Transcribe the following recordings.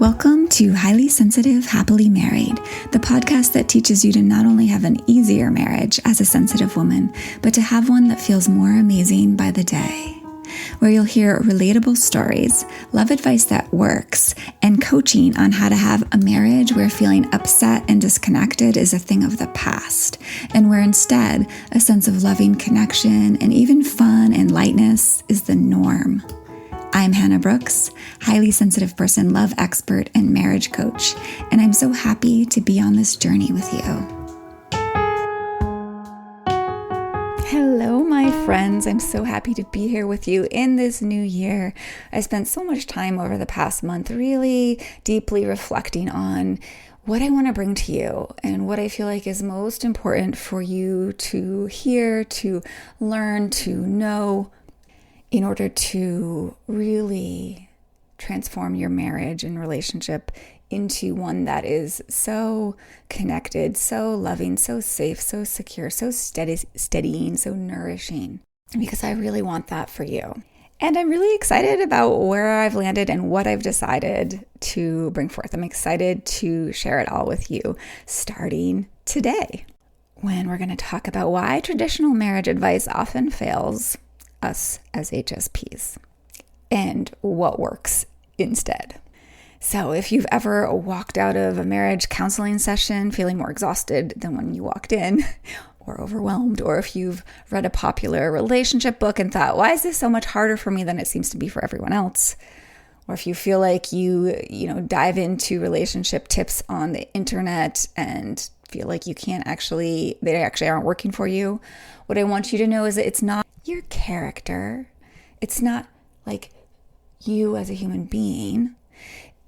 Welcome to Highly Sensitive, Happily Married, the podcast that teaches you to not only have an easier marriage as a sensitive woman, but to have one that feels more amazing by the day. Where you'll hear relatable stories, love advice that works, and coaching on how to have a marriage where feeling upset and disconnected is a thing of the past, and where instead a sense of loving connection and even fun and lightness is the norm. I'm Hannah Brooks, highly sensitive person, love expert, and marriage coach, and I'm so happy to be on this journey with you. Hello, my friends. I'm so happy to be here with you in this new year. I spent so much time over the past month really deeply reflecting on what I want to bring to you and what I feel like is most important for you to hear, to learn, to know, in order to really transform your marriage and relationship into one that is so connected, so loving, so safe, so secure, so steadying, so nourishing. Because I really want that for you. And I'm really excited about where I've landed and what I've decided to bring forth. I'm excited to share it all with you starting today, when we're going to talk about why traditional marriage advice often fails us as HSPs and what works instead. So if you've ever walked out of a marriage counseling session feeling more exhausted than when you walked in, or overwhelmed, or if you've read a popular relationship book and thought, why is this so much harder for me than it seems to be for everyone else? Or if you feel like you dive into relationship tips on the internet and feel like they actually aren't working for you, what I want you to know is that it's not your character. It's not like you as a human being.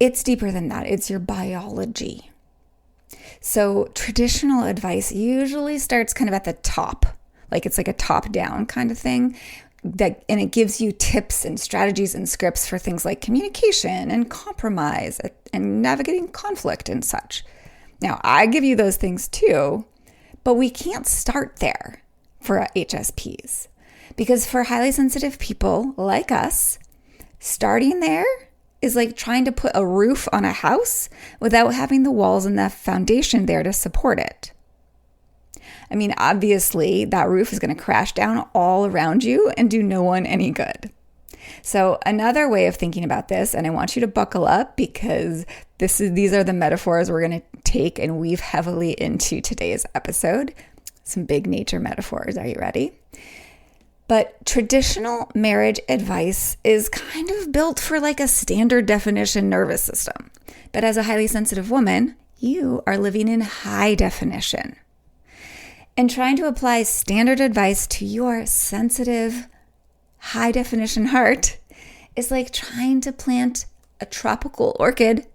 It's deeper than that. It's your biology. So traditional advice usually starts kind of at the top, like it's like a top-down kind of thing, and it gives you tips and strategies and scripts for things like communication and compromise and navigating conflict and such. Now, I give you those things too, but we can't start there for HSPs. Because for highly sensitive people like us, starting there is like trying to put a roof on a house without having the walls and the foundation there to support it. I mean, obviously, that roof is going to crash down all around you and do no one any good. So another way of thinking about this, and I want you to buckle up because these are the metaphors we're going to take and weave heavily into today's episode. Some big nature metaphors. Are you ready? But traditional marriage advice is kind of built for like a standard definition nervous system. But as a highly sensitive woman, you are living in high definition. And trying to apply standard advice to your sensitive, high definition heart is like trying to plant a tropical orchid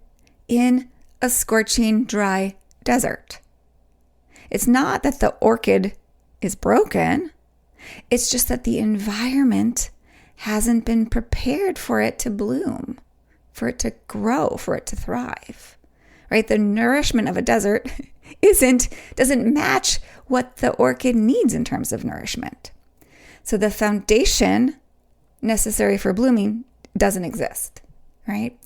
in a scorching, dry desert. It's not that the orchid is broken. It's just that the environment hasn't been prepared for it to bloom, for it to grow, for it to thrive, right? The nourishment of a desert doesn't match what the orchid needs in terms of nourishment. So the foundation necessary for blooming doesn't exist, right?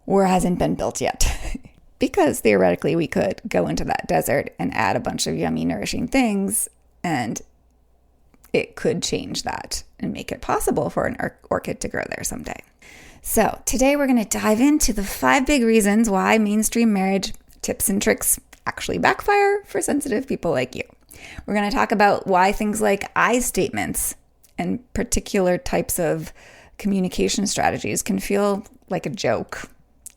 Or hasn't been built yet. Because theoretically we could go into that desert and add a bunch of yummy, nourishing things, and it could change that and make it possible for an orchid to grow there someday. So today we're going to dive into the 5 big reasons why mainstream marriage tips and tricks actually backfire for sensitive people like you. We're going to talk about why things like I statements and particular types of communication strategies can feel like a joke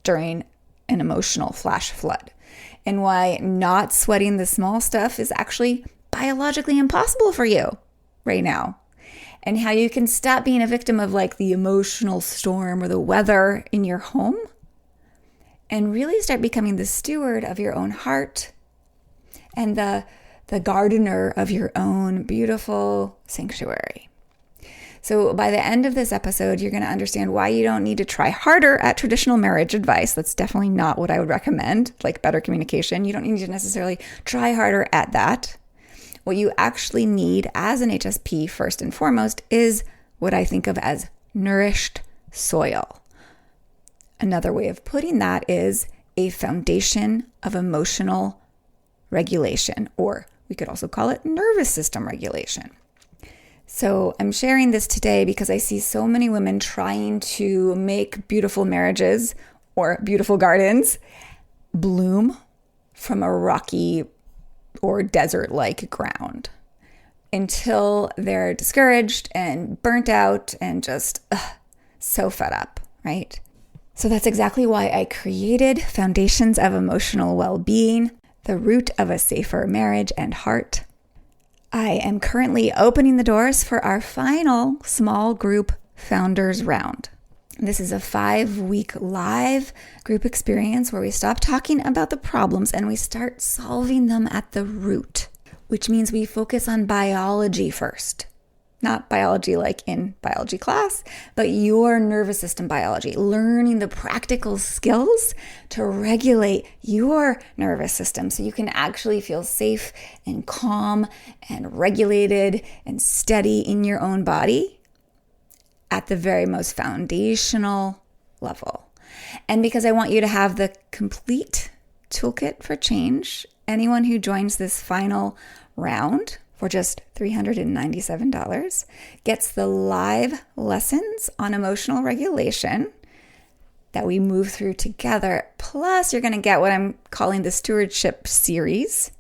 during an emotional flash flood, and why not sweating the small stuff is actually biologically impossible for you right now, and how you can stop being a victim of like the emotional storm or the weather in your home and really start becoming the steward of your own heart and the gardener of your own beautiful sanctuary. So by the end of this episode, you're going to understand why you don't need to try harder at traditional marriage advice. That's definitely not what I would recommend, like better communication. You don't need to necessarily try harder at that. What you actually need as an HSP, first and foremost, is what I think of as nourished soil. Another way of putting that is a foundation of emotional regulation, or we could also call it nervous system regulation. So I'm sharing this today because I see so many women trying to make beautiful marriages or beautiful gardens bloom from a rocky or desert-like ground until they're discouraged and burnt out and just so fed up, right? So that's exactly why I created Foundations of Emotional Well-Being, the root of a safer marriage and heart. I am currently opening the doors for our final small group founders round. This is a 5-week live group experience where we stop talking about the problems and we start solving them at the root, which means we focus on biology first. Not biology like in biology class, but your nervous system biology, learning the practical skills to regulate your nervous system so you can actually feel safe and calm and regulated and steady in your own body at the very most foundational level. And because I want you to have the complete toolkit for change, anyone who joins this final round for just $397 gets the live lessons on emotional regulation that we move through together. Plus, you're going to get what I'm calling the stewardship series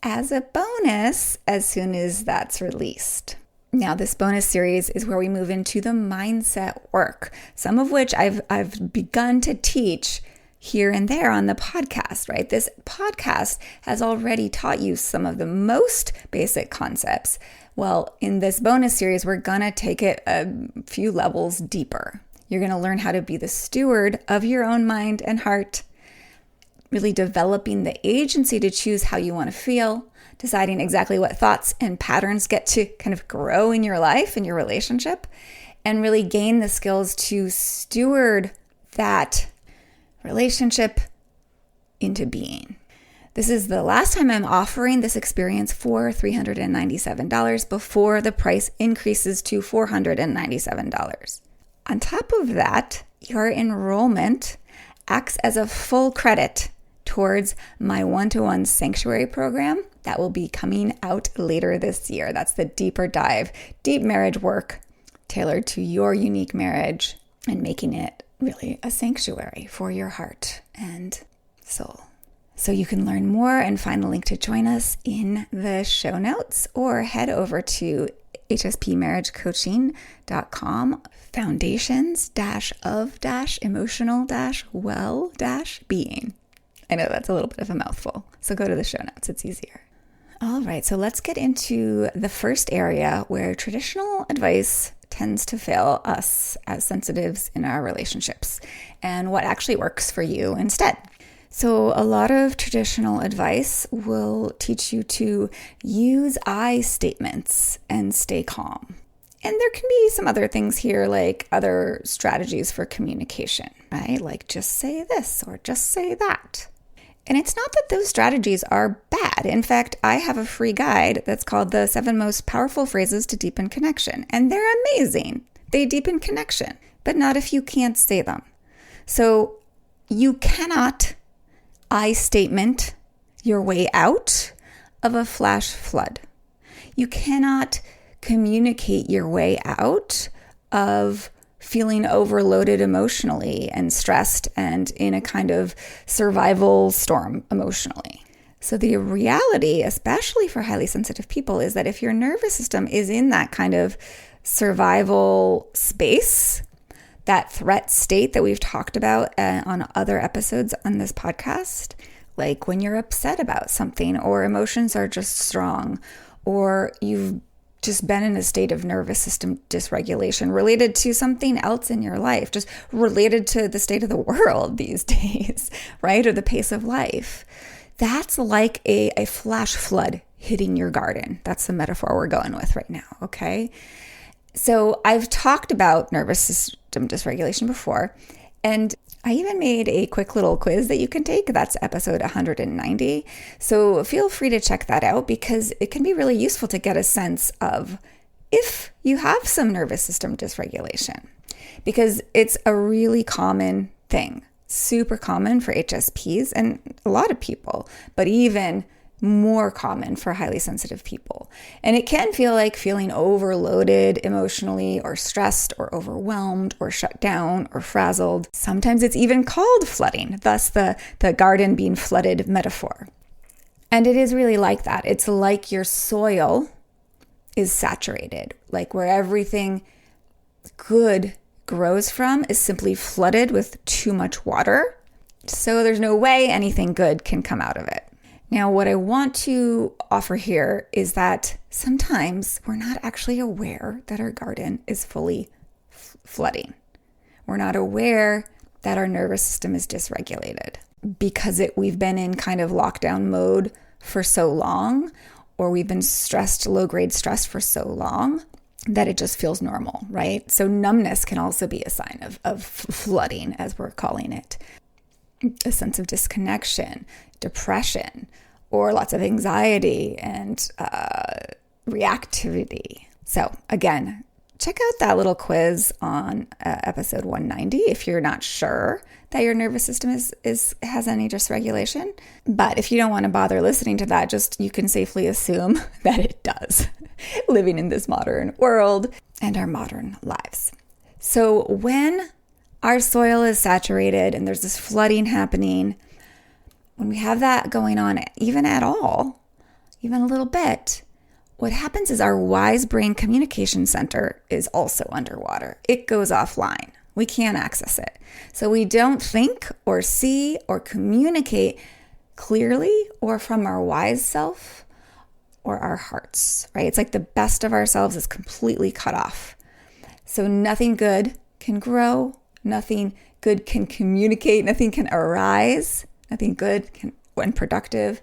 as a bonus as soon as that's released. Now, this bonus series is where we move into the mindset work, some of which I've begun to teach here and there on the podcast, right? This podcast has already taught you some of the most basic concepts. Well, in this bonus series, we're going to take it a few levels deeper. You're going to learn how to be the steward of your own mind and heart, really developing the agency to choose how you want to feel, deciding exactly what thoughts and patterns get to kind of grow in your life and your relationship, and really gain the skills to steward that relationship into being. This is the last time I'm offering this experience for $397 before the price increases to $497. On top of that, your enrollment acts as a full credit towards my one-to-one sanctuary program that will be coming out later this year. That's the deeper dive, deep marriage work tailored to your unique marriage and making it really a sanctuary for your heart and soul. So you can learn more and find the link to join us in the show notes, or head over to hspmarriagecoaching.com, foundations-of-emotional-well-being. I know that's a little bit of a mouthful, so go to the show notes. It's easier. All right, so let's get into the first area where traditional advice tends to fail us as sensitives in our relationships, and what actually works for you instead. So a lot of traditional advice will teach you to use I statements and stay calm. And there can be some other things here, like other strategies for communication, right? Like just say this or just say that. And it's not that those strategies are bad. In fact, I have a free guide that's called the 7 Most Powerful Phrases to Deepen Connection. And they're amazing. They deepen connection, but not if you can't say them. So you cannot I statement your way out of a flash flood. You cannot communicate your way out of feeling overloaded emotionally and stressed and in a kind of survival storm emotionally. So the reality, especially for highly sensitive people, is that if your nervous system is in that kind of survival space, that threat state that we've talked about on other episodes on this podcast, like when you're upset about something or emotions are just strong, or you've just been in a state of nervous system dysregulation related to something else in your life, just related to the state of the world these days, right? Or the pace of life. That's like a flash flood hitting your garden. That's the metaphor we're going with right now, okay? So I've talked about nervous system dysregulation before, and I even made a quick little quiz that you can take. That's episode 190. So feel free to check that out because it can be really useful to get a sense of if you have some nervous system dysregulation, because it's a really common thing. Super common for HSPs and a lot of people, but even more common for highly sensitive people. And it can feel like feeling overloaded emotionally or stressed or overwhelmed or shut down or frazzled. Sometimes it's even called flooding, thus the garden being flooded metaphor. And it is really like that. It's like your soil is saturated, like where everything good grows from is simply flooded with too much water. So there's no way anything good can come out of it. Now, what I want to offer here is that sometimes we're not actually aware that our garden is fully flooding. We're not aware that our nervous system is dysregulated because we've been in kind of lockdown mode for so long, or we've been stressed, low-grade stress for so long that it just feels normal, right? So numbness can also be a sign of flooding, as we're calling it. A sense of disconnection, depression, or lots of anxiety and reactivity. So again, check out that little quiz on episode 190 if you're not sure that your nervous system has any dysregulation. But if you don't want to bother listening to that, you can safely assume that it does, living in this modern world and our modern lives. So when our soil is saturated and there's this flooding happening, when we have that going on, even at all, even a little bit, what happens is our wise brain communication center is also underwater. It goes offline. We can't access it. So we don't think or see or communicate clearly or from our wise self or our hearts, right? It's like the best of ourselves is completely cut off. So nothing good can grow, nothing good can communicate, nothing can arise, nothing good when productive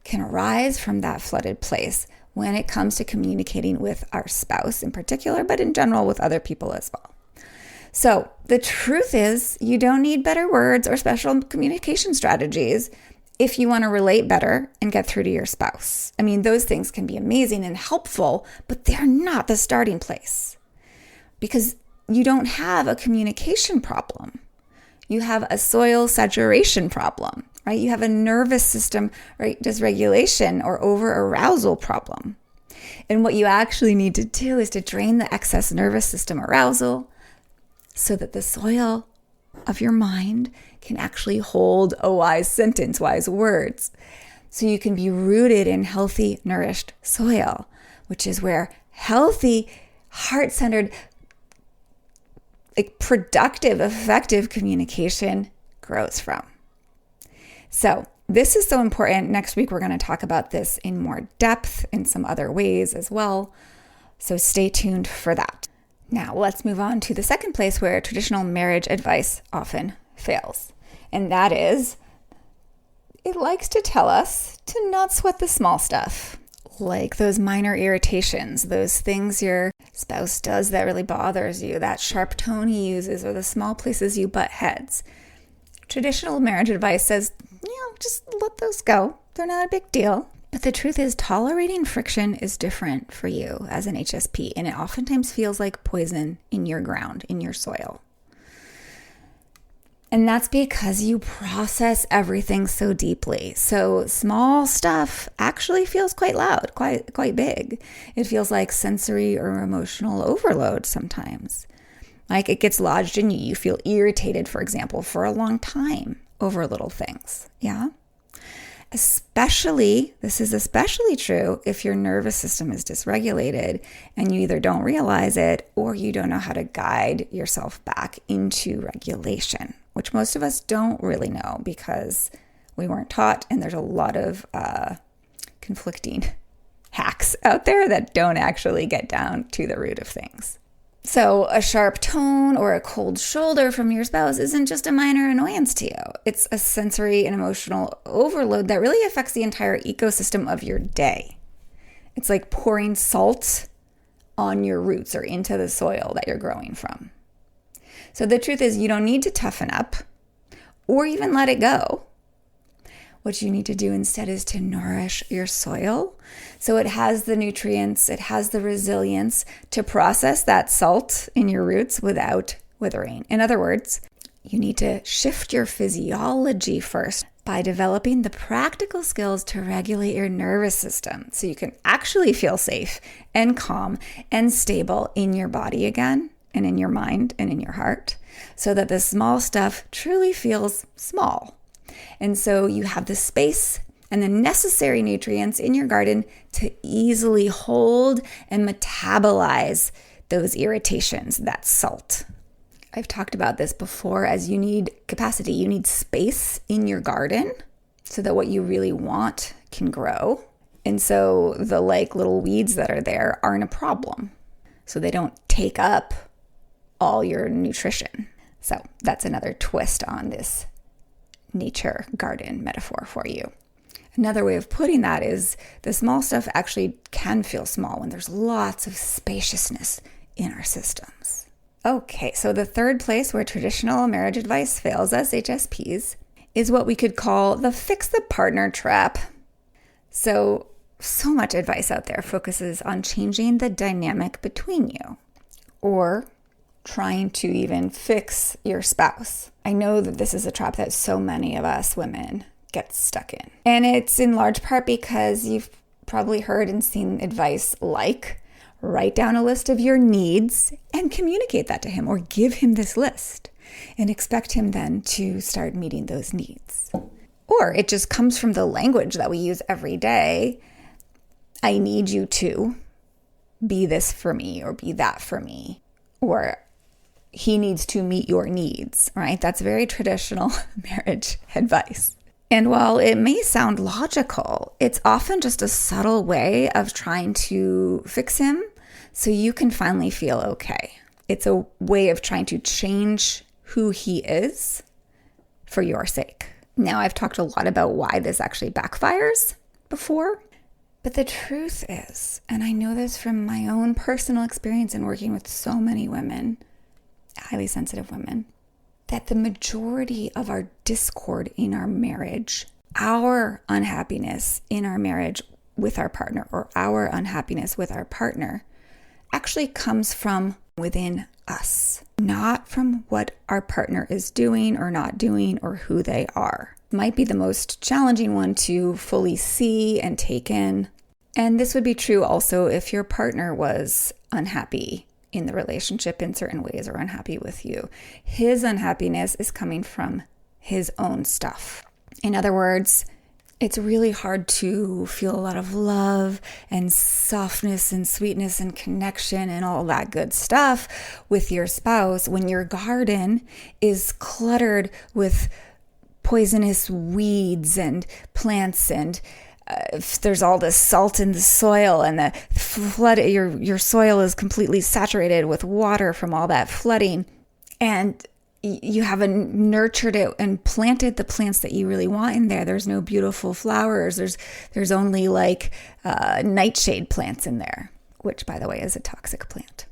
can arise from that flooded place when it comes to communicating with our spouse in particular, but in general with other people as well. So the truth is, you don't need better words or special communication strategies if you want to relate better and get through to your spouse. I mean, those things can be amazing and helpful, but they're not the starting place because you don't have a communication problem. You have a soil saturation problem, right? You have a nervous system, right, dysregulation or over-arousal problem. And what you actually need to do is to drain the excess nervous system arousal so that the soil of your mind can actually hold a wise sentence, wise words. So you can be rooted in healthy, nourished soil, which is where healthy, heart-centered, like productive, effective communication grows from. So this is so important. Next week, we're going to talk about this in more depth in some other ways as well. So stay tuned for that. Now, let's move on to the second place where traditional marriage advice often fails. And that is, it likes to tell us to not sweat the small stuff, like those minor irritations, those things your spouse does that really bothers you, that sharp tone he uses, or the small places you butt heads. Traditional marriage advice says, just let those go. They're not a big deal. But the truth is, tolerating friction is different for you as an HSP, and it oftentimes feels like poison in your ground, in your soil. And that's because you process everything so deeply. So small stuff actually feels quite loud, quite big. It feels like sensory or emotional overload sometimes. Like it gets lodged in you. You feel irritated, for example, for a long time over little things. Yeah. This is especially true if your nervous system is dysregulated and you either don't realize it or you don't know how to guide yourself back into regulation, which most of us don't really know because we weren't taught, and there's a lot of conflicting hacks out there that don't actually get down to the root of things. So a sharp tone or a cold shoulder from your spouse isn't just a minor annoyance to you. It's a sensory and emotional overload that really affects the entire ecosystem of your day. It's like pouring salt on your roots or into the soil that you're growing from. So the truth is, you don't need to toughen up or even let it go. What you need to do instead is to nourish your soil so it has the nutrients, it has the resilience to process that salt in your roots without withering. In other words, You need to shift your physiology first by developing the practical skills to regulate your nervous system so you can actually feel safe and calm and stable in your body again, and in your mind and in your heart, so that the small stuff truly feels small. And so you have the space and the necessary nutrients in your garden to easily hold and metabolize those irritations, that salt. I've talked about this before, as you need capacity, you need space in your garden so that what you really want can grow. And so the little weeds that are there aren't a problem. So they don't take up all your nutrition. So that's another twist on this nature garden metaphor for you. Another way of putting that is the small stuff actually can feel small when there's lots of spaciousness in our systems. Okay, so the third place where traditional marriage advice fails us, HSPs, is what we could call the fix the partner trap. So much advice out there focuses on changing the dynamic between you, or trying to even fix your spouse. I know that this is a trap that so many of us women get stuck in. And it's in large part because you've probably heard and seen advice like, write down a list of your needs and communicate that to him, or give him this list and expect him then to start meeting those needs. Or it just comes from the language that we use every day. I need you to be this for me, or be that for me, or he needs to meet your needs, right? That's very traditional marriage advice. And while it may sound logical, it's often just a subtle way of trying to fix him so you can finally feel okay. It's a way of trying to change who he is for your sake. Now, I've talked a lot about why this actually backfires before, but the truth is, and I know this from my own personal experience in working with so many women, highly sensitive women, that the majority of our discord in our marriage, our unhappiness in our marriage with our partner, or our unhappiness with our partner, actually comes from within us, not from what our partner is doing or not doing, or who they are. It might be the most challenging one to fully see and take in. And this would be true also if your partner was unhappy in the relationship in certain ways, or unhappy with you. His unhappiness is coming from his own stuff. In other words, it's really hard to feel a lot of love and softness and sweetness and connection and all that good stuff with your spouse when your garden is cluttered with poisonous weeds and plants, and there's all this salt in the soil, and the flood, your soil is completely saturated with water from all that flooding, and you haven't nurtured it and planted the plants that you really want in there. There's no beautiful flowers. There's only nightshade plants in there, which, by the way, is a toxic plant.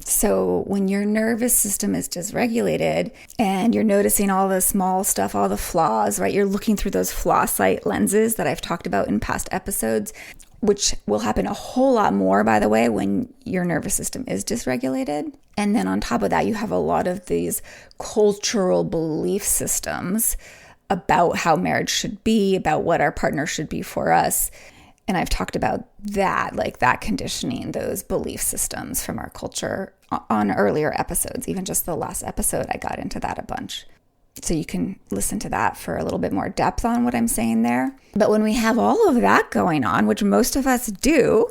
So when your nervous system is dysregulated and you're noticing all the small stuff, all the flaws, right? You're looking through those flaw sight lenses that I've talked about in past episodes, which will happen a whole lot more, by the way, when your nervous system is dysregulated. And then on top of that, you have a lot of these cultural belief systems about how marriage should be, about what our partner should be for us. And I've talked about that, that conditioning, those belief systems from our culture on earlier episodes. Even just the last episode, I got into that a bunch. So you can listen to that for a little bit more depth on what I'm saying there. But when we have all of that going on, which most of us do,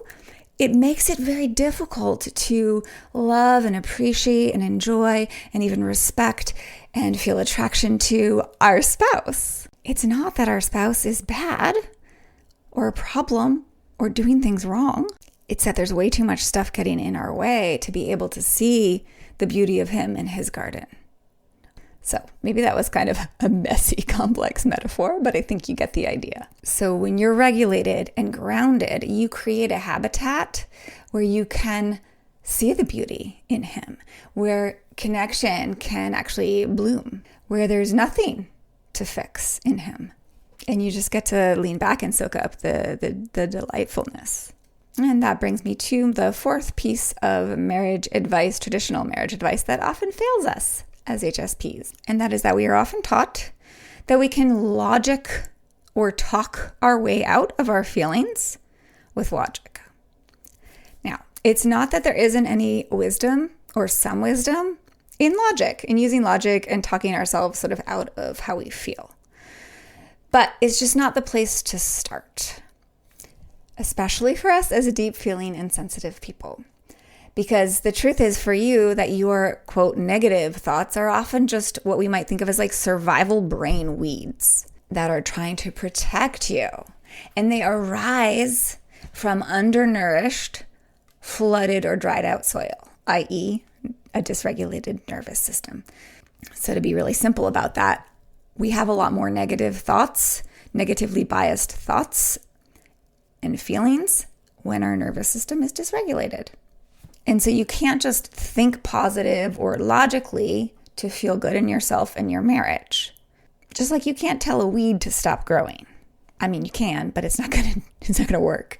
it makes it very difficult to love and appreciate and enjoy and even respect and feel attraction to our spouse. It's not that our spouse is bad or a problem or doing things wrong. It's that there's way too much stuff getting in our way to be able to see the beauty of him and his garden. So maybe that was kind of a messy, complex metaphor, but I think you get the idea. So when you're regulated and grounded, you create a habitat where you can see the beauty in him, where connection can actually bloom, where there's nothing to fix in him. And you just get to lean back and soak up the delightfulness. And that brings me to the fourth piece of marriage advice, traditional marriage advice that often fails us, as HSPs. And that is that we are often taught that we can logic or talk our way out of our feelings with logic. Now, it's not that there isn't any wisdom or some wisdom in logic, in using logic and talking ourselves sort of out of how we feel. But it's just not the place to start, especially for us as deep feeling and sensitive people. Because the truth is for you that your, quote, negative thoughts are often just what we might think of as like survival brain weeds that are trying to protect you. And they arise from undernourished, flooded, or dried out soil, i.e., a dysregulated nervous system. So to be really simple about that, we have a lot more negative thoughts, negatively biased thoughts and feelings when our nervous system is dysregulated. And so you can't just think positive or logically to feel good in yourself and your marriage. Just like you can't tell a weed to stop growing. I mean, you can, but it's not gonna work.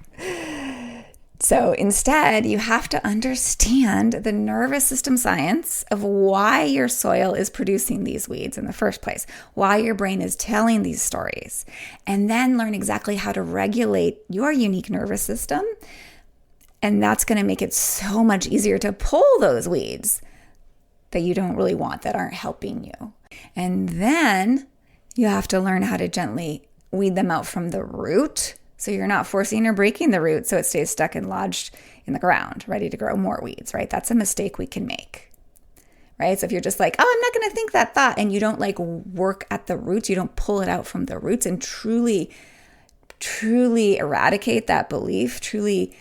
So instead, you have to understand the nervous system science of why your soil is producing these weeds in the first place, why your brain is telling these stories, and then learn exactly how to regulate your unique nervous system. And that's going to make it so much easier to pull those weeds that you don't really want, that aren't helping you. And then you have to learn how to gently weed them out from the root. So you're not forcing or breaking the root so it stays stuck and lodged in the ground, ready to grow more weeds, right? That's a mistake we can make, right? So if you're just like, oh, I'm not going to think that thought, and you don't like work at the roots, you don't pull it out from the roots and truly eradicate that belief, truly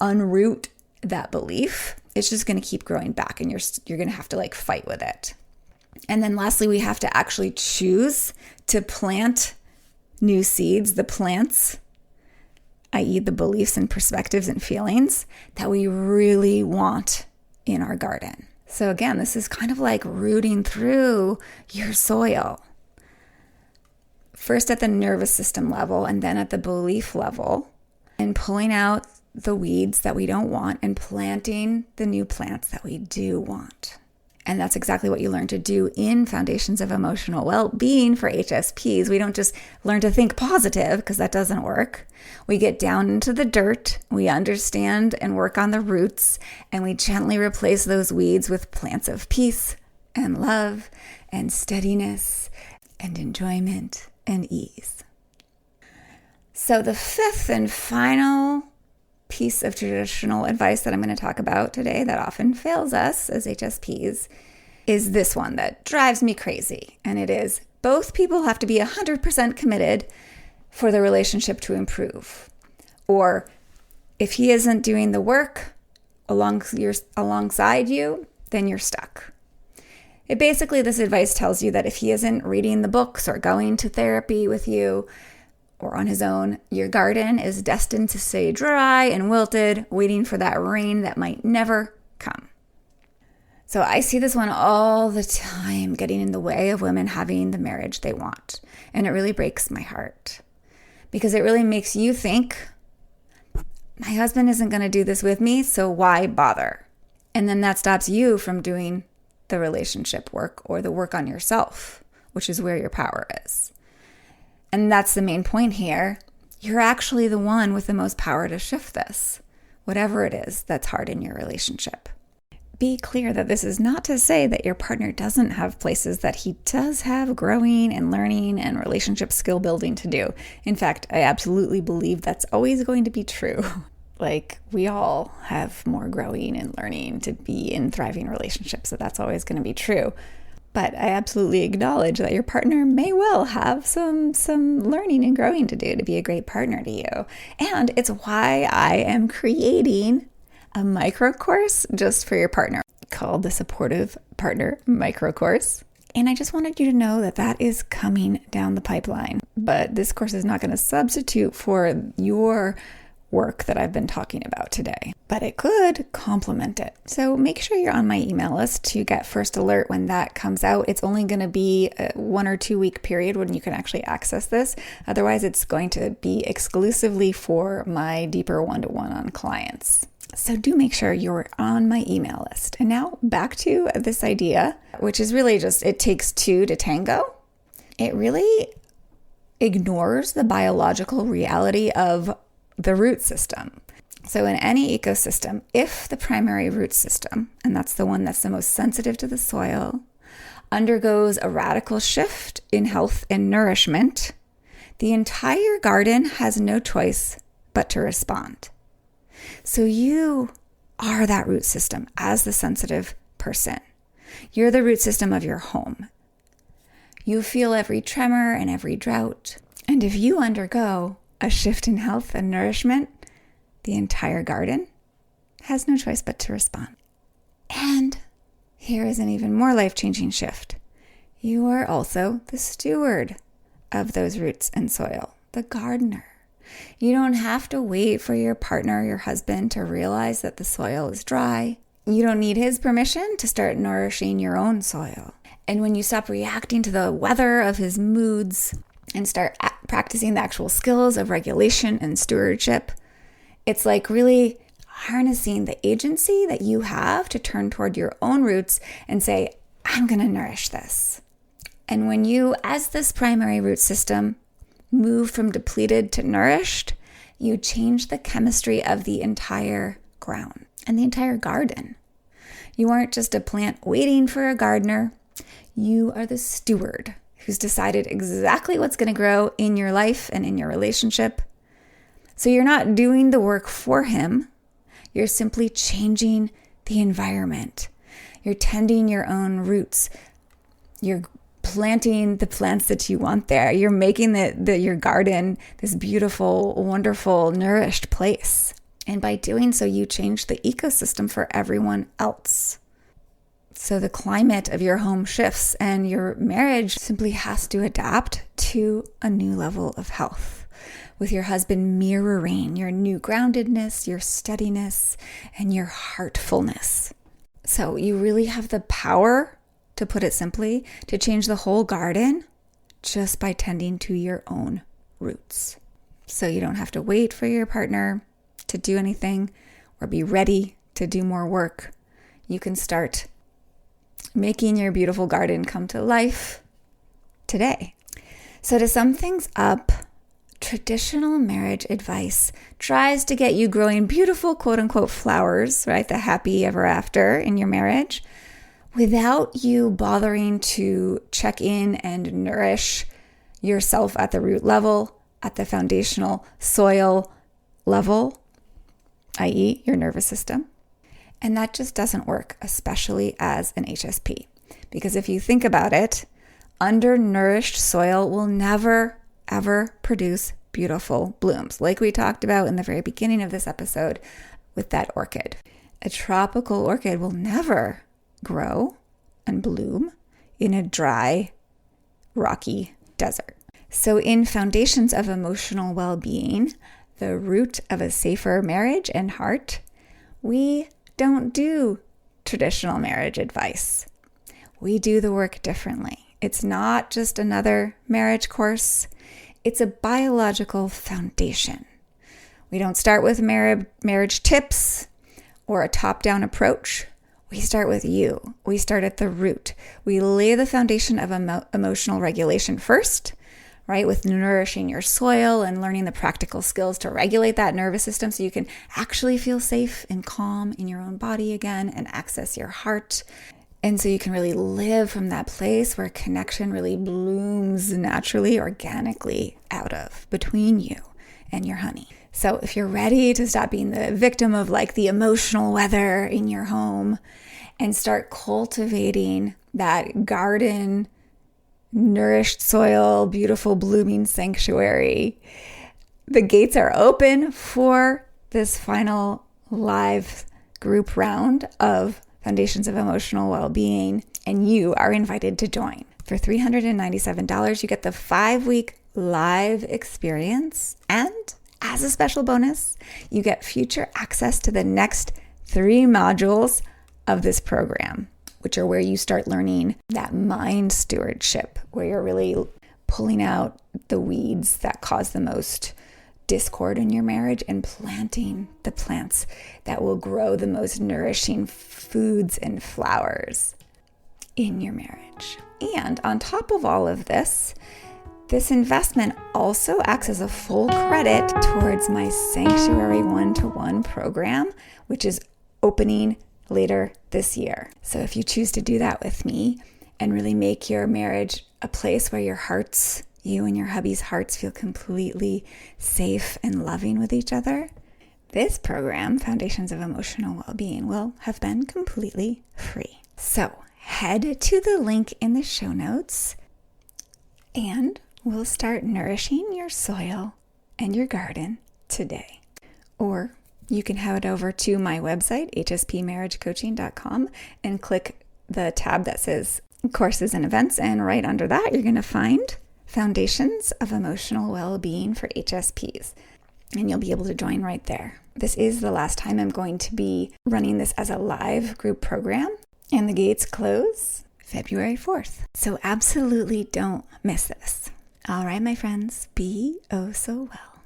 unroot that belief, it's just going to keep growing back, and you're going to have to like fight with it. And then lastly, we have to actually choose to plant new seeds, the plants, i.e. the beliefs and perspectives and feelings that we really want in our garden. So again, this is kind of like rooting through your soil. First at the nervous system level and then at the belief level, and pulling out the weeds that we don't want and planting the new plants that we do want. And that's exactly what you learn to do in Foundations of Emotional Well-Being for HSPs. We don't just learn to think positive, because that doesn't work. We get down into the dirt, we understand and work on the roots, and we gently replace those weeds with plants of peace and love and steadiness and enjoyment and ease. So the fifth and final piece of traditional advice that I'm going to talk about today that often fails us as HSPs is this one that drives me crazy. And it is, both people have to be 100% committed for the relationship to improve. Or if he isn't doing the work alongside you, then you're stuck. This advice tells you that if he isn't reading the books or going to therapy with you, or on his own, your garden is destined to stay dry and wilted, waiting for that rain that might never come. So I see this one all the time, getting in the way of women having the marriage they want. And it really breaks my heart, because it really makes you think, my husband isn't going to do this with me, so why bother? And then that stops you from doing the relationship work or the work on yourself, which is where your power is. And that's the main point here. You're actually the one with the most power to shift this, whatever it is that's hard in your relationship. Be clear that this is not to say that your partner doesn't have places that he does have growing and learning and relationship skill building to do. In fact, I absolutely believe that's always going to be true. Like, we all have more growing and learning to be in thriving relationships, so that's always going to be true. But I absolutely acknowledge that your partner may well have some learning and growing to do to be a great partner to you. And it's why I am creating a micro course just for your partner called the Supportive Partner Micro Course. And I just wanted you to know that that is coming down the pipeline. But this course is not going to substitute for your work that I've been talking about today, but it could complement it. So make sure you're on my email list to get first alert when that comes out. It's only going to be a 1 or 2 week period when you can actually access this. Otherwise, it's going to be exclusively for my deeper one-to-one on clients. So do make sure you're on my email list. And now back to this idea, which is really just, it takes two to tango. It really ignores the biological reality of the root system. So in any ecosystem, if the primary root system, and that's the one that's the most sensitive to the soil, undergoes a radical shift in health and nourishment, the entire garden has no choice but to respond. So you are that root system as the sensitive person. You're the root system of your home. You feel every tremor and every drought. And if you undergo a shift in health and nourishment, the entire garden has no choice but to respond. And here is an even more life-changing shift. You are also the steward of those roots and soil, the gardener. You don't have to wait for your partner, your husband, to realize that the soil is dry. You don't need his permission to start nourishing your own soil. And when you stop reacting to the weather of his moods and start practicing the actual skills of regulation and stewardship, it's like really harnessing the agency that you have to turn toward your own roots and say, I'm going to nourish this. And when you, as this primary root system, move from depleted to nourished, you change the chemistry of the entire ground and the entire garden. You aren't just a plant waiting for a gardener. You are the steward who's decided exactly what's going to grow in your life and in your relationship. So you're not doing the work for him. You're simply changing the environment. You're tending your own roots. You're planting the plants that you want there. You're making your garden this beautiful, wonderful, nourished place. And by doing so, you change the ecosystem for everyone else. So the climate of your home shifts and your marriage simply has to adapt to a new level of health, with your husband mirroring your new groundedness, your steadiness, and your heartfulness. So you really have the power, to put it simply, to change the whole garden just by tending to your own roots. So you don't have to wait for your partner to do anything or be ready to do more work. You can start making your beautiful garden come to life today. So to sum things up, traditional marriage advice tries to get you growing beautiful, quote unquote, flowers, right? The happy ever after in your marriage, without you bothering to check in and nourish yourself at the root level, at the foundational soil level, i.e. your nervous system. And that just doesn't work, especially as an HSP. Because if you think about it, undernourished soil will never, ever produce beautiful blooms, like we talked about in the very beginning of this episode with that orchid. A tropical orchid will never grow and bloom in a dry, rocky desert. So in Foundations of Emotional Well-Being, the root of a safer marriage and heart, we don't do traditional marriage advice. We do the work differently. It's not just another marriage course. It's a biological foundation. We don't start with marriage tips or a top-down approach. We start with you. We start at the root. We lay the foundation of emotional regulation first, right? With nourishing your soil and learning the practical skills to regulate that nervous system so you can actually feel safe and calm in your own body again and access your heart. And so you can really live from that place where connection really blooms naturally, organically out of between you and your honey. So if you're ready to stop being the victim of like the emotional weather in your home and start cultivating that garden, nourished soil, beautiful blooming sanctuary, the gates are open for this final live group round of Foundations of Emotional Well-Being, and you are invited to join. For $397, you get the 5-week live experience and as a special bonus, you get future access to the next 3 modules of this program, which are where you start learning that mind stewardship, where you're really pulling out the weeds that cause the most discord in your marriage and planting the plants that will grow the most nourishing foods and flowers in your marriage. And on top of all of this investment also acts as a full credit towards my Sanctuary 1-to-1 program, which is opening later this year. So if you choose to do that with me and really make your marriage a place where you and your hubby's hearts feel completely safe and loving with each other, this program, Foundations of Emotional Well-Being, will have been completely free. So head to the link in the show notes and we'll start nourishing your soil and your garden today. Or you can head over to my website, hspmarriagecoaching.com, and click the tab that says Courses and Events, and right under that you're going to find Foundations of Emotional Well-Being for HSPs, and you'll be able to join right there. This is the last time I'm going to be running this as a live group program, and the gates close February 4th. So absolutely don't miss this. All right, my friends, be oh so well.